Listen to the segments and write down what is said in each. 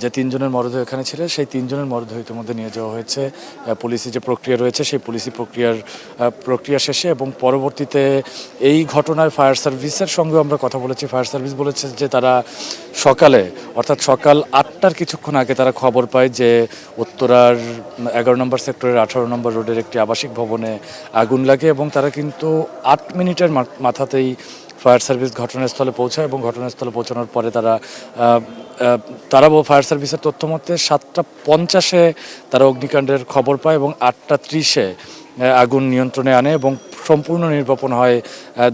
যে তিনজনের মরদেহ এখানে ছিল সেই তিনজনের মরদেহ ইতিমধ্যে নিয়ে যাওয়া হয়েছে পুলিশি যে প্রক্রিয়া রয়েছে সেই পুলিশি প্রক্রিয়া শেষে, এবং পরবর্তীতে এই ঘটনায় ফায়ার সার্ভিসের সঙ্গে আমরা কথা বলেছি। ফায়ার সার্ভিস বলেছে যে তারা সকালে, অর্থাৎ সকাল 8টার কিছুক্ষণ আগে তারা খবর পায় যে উত্তরার 11 নম্বর সেক্টরের 18 নম্বর রোডের একটি আবাসিক ভবনে আগুন লাগে, এবং তারা কিন্তু 8 মিনিটের মাথাতেই ফায়ার সার্ভিস ঘটনাস্থলে পৌঁছায়, এবং ঘটনাস্থলে পৌঁছানোর পরে তারা ফায়ার সার্ভিসের তথ্য মতে 7:50-এ তারা অগ্নিকাণ্ডের খবর পায় এবং 8:30-এ আগুন নিয়ন্ত্রণে আনে এবং সম্পূর্ণ নির্বাপন হয়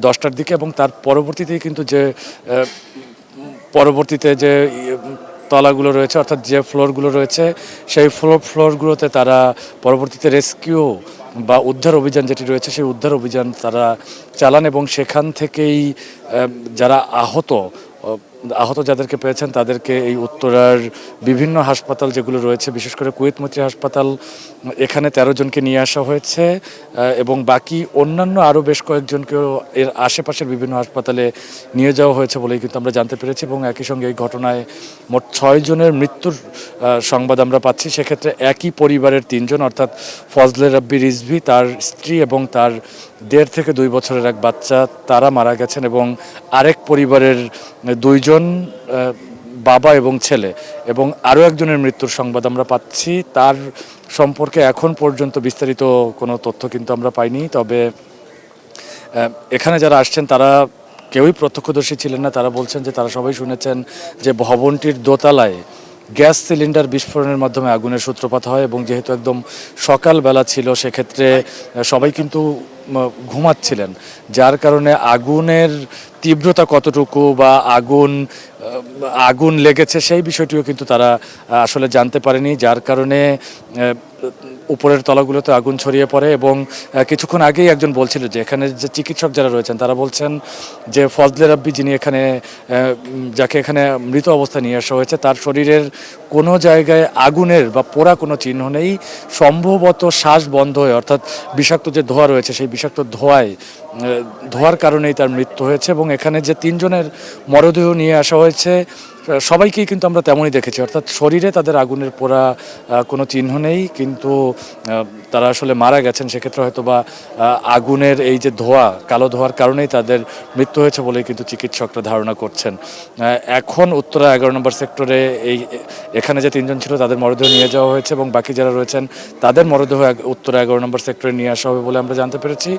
10টার দিকে। এবং তার পরবর্তীতেই কিন্তু পরবর্তীতে যে তলাগুলো রয়েছে, অর্থাৎ যে ফ্লোরগুলো রয়েছে সেই ফ্লোরগুলোতে তারা পরবর্তীতে রেস্কিউ বা উদ্ধার অভিযান যেটি রয়েছে সেই উদ্ধার অভিযান তারা চালান, এবং সেখান থেকেই যারা আহত যাদেরকে পেয়েছেন তাদেরকে এই উত্তরার বিভিন্ন হাসপাতাল যেগুলো রয়েছে, বিশেষ করে কুয়েত মৈত্রী হাসপাতাল, এখানে 13 জনকে নিয়ে আসা হয়েছে, এবং বাকি অন্যান্য আরও বেশ কয়েকজনকেও এর আশেপাশের বিভিন্ন হাসপাতালে নিয়ে যাওয়া হয়েছে বলেই কিন্তু আমরা জানতে পেরেছি। এবং একই সঙ্গে এই ঘটনায় মোট 6 জনের মৃত্যুর সংবাদ আমরা পাচ্ছি। সেক্ষেত্রে একই পরিবারের 3 জন, অর্থাৎ ফজলে রাব্বি রিজভী, তার স্ত্রী এবং তার 1.5 থেকে 2 বছরের এক বাচ্চা, তারা মারা গেছেন, এবং আরেক পরিবারের 2 জন, বাবা এবং ছেলে, এবং আরও একজনের মৃত্যুর সংবাদ আমরা পাচ্ছি। তার সম্পর্কে এখন পর্যন্ত বিস্তারিত কোনো তথ্য কিন্তু আমরা পাইনি। তবে এখানে যারা আসছেন তারা কেউই প্রত্যক্ষদর্শী ছিলেন না। তারা বলছেন যে তারা সবাই শুনেছেন যে ভবনটির দোতলায় গ্যাস সিলিন্ডার বিস্ফোরণের মাধ্যমে আগুনের সূত্রপাত হয়, এবং যেহেতু একদম সকালবেলা ছিল সেক্ষেত্রে সবাই কিন্তু ঘুমাচ্ছিলেন, যার কারণে আগুনের তীব্রতা কতটুকু বা আগুন লেগেছে সেই বিষয়টিও কিন্তু তারা আসলে জানতে পারেনি, যার কারণে উপরের তলাগুলোতে আগুন ছড়িয়ে পড়ে। এবং কিছুক্ষণ আগেই একজন বলছিল যে এখানে যে চিকিৎসক যারা রয়েছেন তারা বলছেন যে ফজলে রাব্বি যিনি যাকে এখানে মৃত অবস্থায় নিয়ে আসা হয়েছে, তার শরীরের কোনো জায়গায় আগুনের বা পোড়া কোনো চিহ্ন নেই, সম্ভবত শ্বাস বন্ধ হয়ে, অর্থাৎ বিষাক্ত যে ধোঁয়া রয়েছে সেই বিষাক্ত ধোঁয়ার কারণেই তার মৃত্যু হয়েছে। এবং এখানে যে 3 জনের মরদেহ নিয়ে আসা হয়েছে সবাইকেই কিন্তু আমরা তেমনই দেখেছি, অর্থাৎ শরীরে তাদের আগুনের পোড়া কোনো চিহ্ন নেই, কিন্তু তারা আসলে মারা গেছেন। সেক্ষেত্রে হয়তো বা আগুনের এই যে কালো ধোঁয়ার কারণেই তাদের মৃত্যু হয়েছে বলেই কিন্তু চিকিৎসকরা ধারণা করছেন। এখন উত্তরা 11 নম্বর সেক্টরে এখানে যে 3 জন ছিল তাদের মরদেহ নিয়ে যাওয়া হয়েছে, এবং বাকি যারা রয়েছেন তাদের মরদেহ উত্তরা 11 নম্বর সেক্টরে নিয়ে আসা হবে বলে আমরা জানতে পেরেছি।